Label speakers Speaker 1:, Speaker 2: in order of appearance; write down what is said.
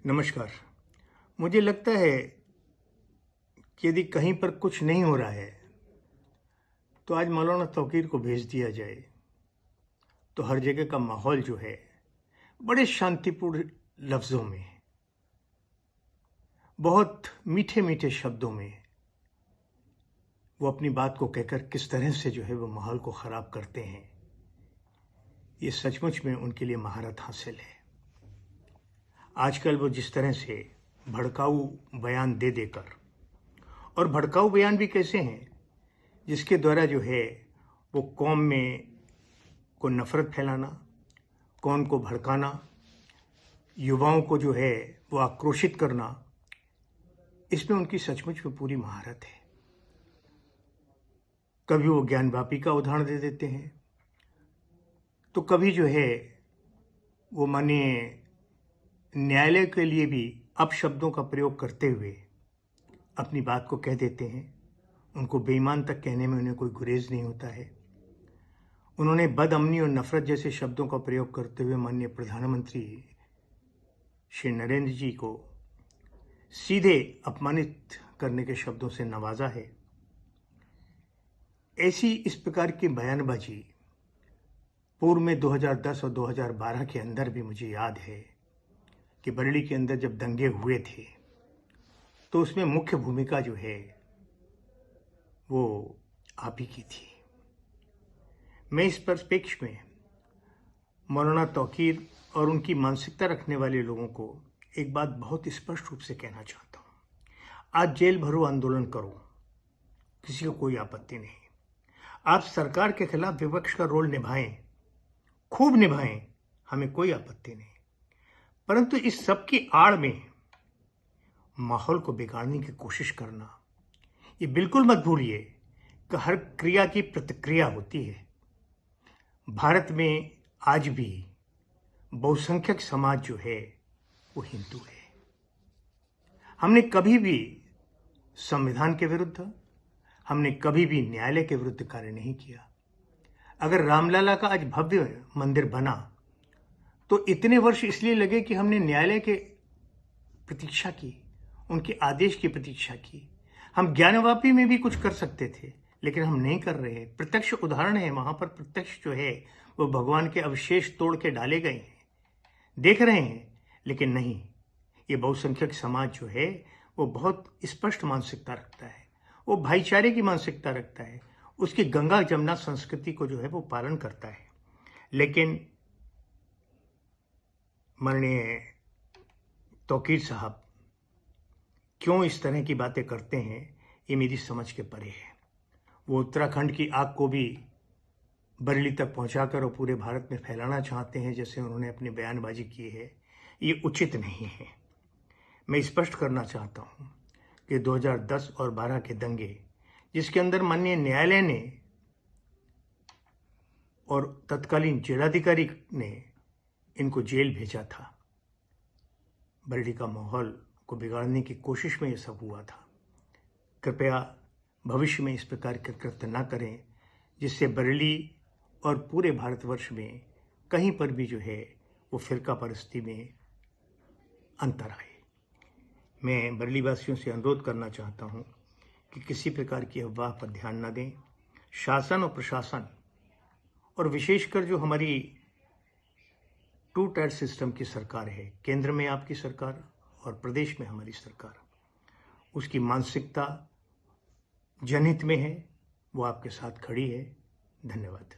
Speaker 1: नमस्कार। मुझे लगता है कि यदि कहीं पर कुछ नहीं हो रहा है तो आज मौलाना तौकीर को भेज दिया जाए तो हर जगह का माहौल जो है बड़े शांतिपूर्ण लफ्ज़ों में, बहुत मीठे मीठे शब्दों में वो अपनी बात को कहकर किस तरह से जो है वो माहौल को ख़राब करते हैं, ये सचमुच में उनके लिए महारत हासिल है। आजकल वो जिस तरह से भड़काऊ बयान दे देकर, और भड़काऊ बयान भी कैसे हैं जिसके द्वारा जो है वो कौम में को नफ़रत फैलाना, कौम को भड़काना, युवाओं को जो है वो आक्रोशित करना, इसमें उनकी सचमुच में पूरी महारत है। कभी वो ज्ञानवापी का उदाहरण दे देते हैं तो कभी जो है वो माननीय न्यायालय के लिए भी अपशब्दों का प्रयोग करते हुए अपनी बात को कह देते हैं। उनको बेईमान तक कहने में उन्हें कोई गुरेज नहीं होता है। उन्होंने बदअमनी और नफरत जैसे शब्दों का प्रयोग करते हुए माननीय प्रधानमंत्री श्री नरेंद्र जी को सीधे अपमानित करने के शब्दों से नवाजा है। ऐसी इस प्रकार की बयानबाजी पूर्व में 2010 और 2012 के अंदर भी मुझे याद है कि बरेली के अंदर जब दंगे हुए थे तो उसमें मुख्य भूमिका जो है वो आप ही की थी। मैं इस परिप्रेक्ष्य में मौलाना तौकीर और उनकी मानसिकता रखने वाले लोगों को एक बात बहुत स्पष्ट रूप से कहना चाहता हूँ। आज जेल भरो आंदोलन करो, किसी को कोई आपत्ति नहीं। आप सरकार के खिलाफ विपक्ष का रोल निभाएं, खूब निभाएं, हमें कोई आपत्ति नहीं। परंतु इस सब की आड़ में माहौल को बिगाड़ने की कोशिश करना, ये बिल्कुल मत भूलिए कि हर क्रिया की प्रतिक्रिया होती है। भारत में आज भी बहुसंख्यक समाज जो है वो हिंदू है। हमने कभी भी संविधान के विरुद्ध, हमने कभी भी न्यायालय के विरुद्ध कार्य नहीं किया। अगर रामलला का आज भव्य मंदिर बना तो इतने वर्ष इसलिए लगे कि हमने न्यायालय के प्रतीक्षा की, उनके आदेश की प्रतीक्षा की। हम ज्ञानवापी में भी कुछ कर सकते थे लेकिन हम नहीं कर रहे हैं। प्रत्यक्ष उदाहरण है, वहां पर प्रत्यक्ष जो है वो भगवान के अवशेष तोड़ के डाले गए हैं, देख रहे हैं। लेकिन नहीं, ये बहुसंख्यक समाज जो है वो बहुत स्पष्ट मानसिकता रखता है, वो भाईचारे की मानसिकता रखता है, उसकी गंगा जमुना संस्कृति को जो है वो पालन करता है। लेकिन माननीय तौकीर साहब क्यों इस तरह की बातें करते हैं, ये मेरी समझ के परे है। वो उत्तराखंड की आग को भी बरेली तक पहुंचाकर और पूरे भारत में फैलाना चाहते हैं जैसे उन्होंने अपनी बयानबाजी की है। ये उचित नहीं है। मैं स्पष्ट करना चाहता हूं कि 2010 और 12 के दंगे, जिसके अंदर माननीय न्यायालय ने और तत्कालीन जिलाधिकारी ने इनको जेल भेजा था, बरेली का माहौल को बिगाड़ने की कोशिश में ये सब हुआ था। कृपया भविष्य में इस प्रकार के कृत्य न करें जिससे बरेली और पूरे भारतवर्ष में कहीं पर भी जो है वो फिरका परस्ती में अंतर आए। मैं बरेली वासियों से अनुरोध करना चाहता हूं कि किसी प्रकार की अफवाह पर ध्यान न दें। शासन और प्रशासन और विशेषकर जो हमारी टू टायर सिस्टम की सरकार है, केंद्र में आपकी सरकार और प्रदेश में हमारी सरकार, उसकी मानसिकता जनहित में है, वो आपके साथ खड़ी है। धन्यवाद।